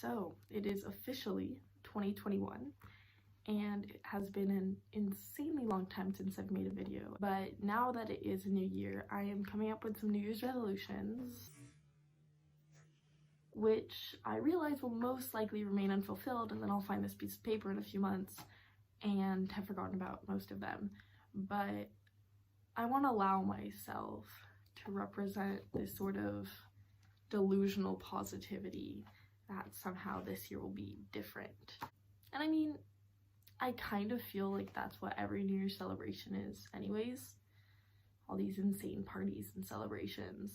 So it is officially 2021 and it has been an insanely long time since I've made a video, but now that it is a new year, I am coming up with some New Year's resolutions, which I realize will most likely remain unfulfilled, and then I'll find this piece of paper in a few months and have forgotten about most of them. But I want to allow myself to represent this sort of delusional positivity that somehow this year will be different. And I mean, I kind of feel like that's what every New Year's celebration is anyways. All these insane parties and celebrations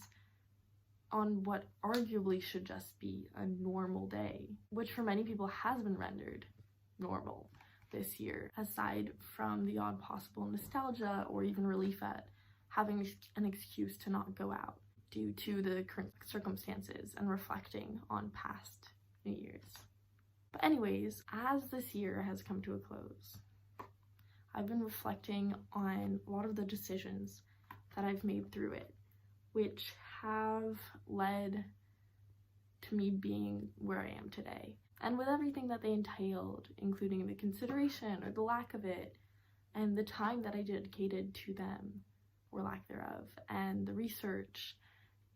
on what arguably should just be a normal day, which for many people has been rendered normal this year, aside from the odd possible nostalgia or even relief at having an excuse to not go out due to the current circumstances and reflecting on past New Year's. But anyways, as this year has come to a close, I've been reflecting on a lot of the decisions that I've made through it, which have led to me being where I am today. And with everything that they entailed, including the consideration or the lack of it, and the time that I dedicated to them, or lack thereof, and the research,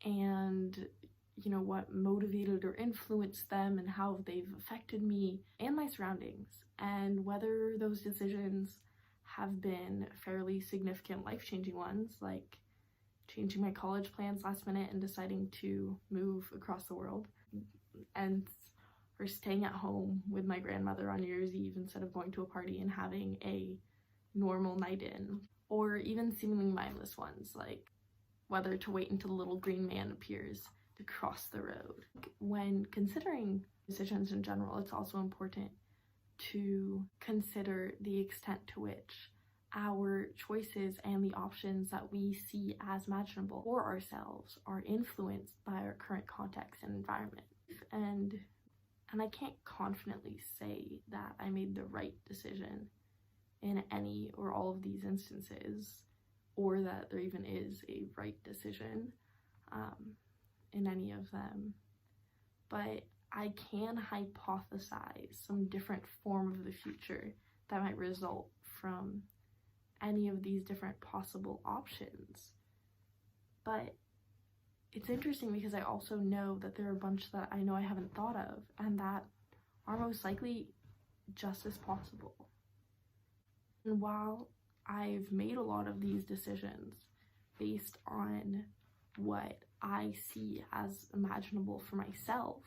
and you know, what motivated or influenced them and how they've affected me and my surroundings, and whether those decisions have been fairly significant life-changing ones, like changing my college plans last minute and deciding to move across the world, or staying at home with my grandmother on New Year's Eve instead of going to a party and having a normal night in, or even seemingly mindless ones, like whether to wait until the little green man appears to cross the road. When considering decisions in general, it's also important to consider the extent to which our choices and the options that we see as imaginable for ourselves are influenced by our current context and environment. And I can't confidently say that I made the right decision in any or all of these instances, or that there even is a right decision in any of them, but I can hypothesize some different form of the future that might result from any of these different possible options. But it's interesting because I also know that there are a bunch that I know I haven't thought of and that are most likely just as possible. And while I've made a lot of these decisions based on what I see as imaginable for myself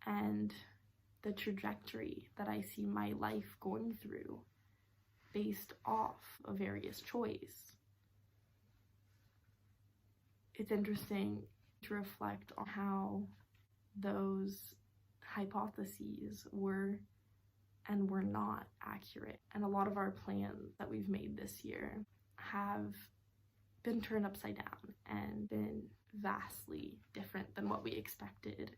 and the trajectory that I see my life going through based off a various choice, it's interesting to reflect on how those hypotheses were and were not accurate. And a lot of our plans that we've made this year have been turned upside down and been vastly different than what we expected.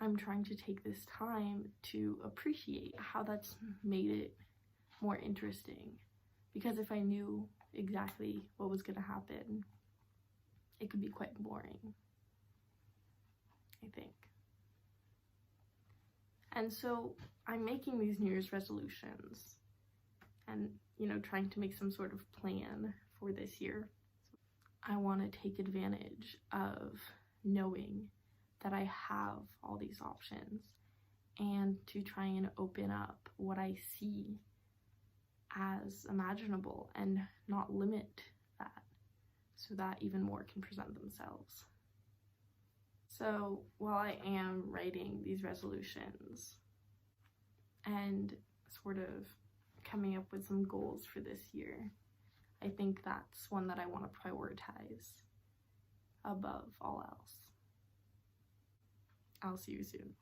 I'm trying to take this time to appreciate how that's made it more interesting, because if I knew exactly what was going to happen, it could be quite boring, I think. And so I'm making these New Year's resolutions and, you know, trying to make some sort of plan for this year. I want to take advantage of knowing that I have all these options and to try and open up what I see as imaginable and not limit that so that even more can present themselves. So while I am writing these resolutions and sort of coming up with some goals for this year, I think that's one that I want to prioritize above all else. I'll see you soon.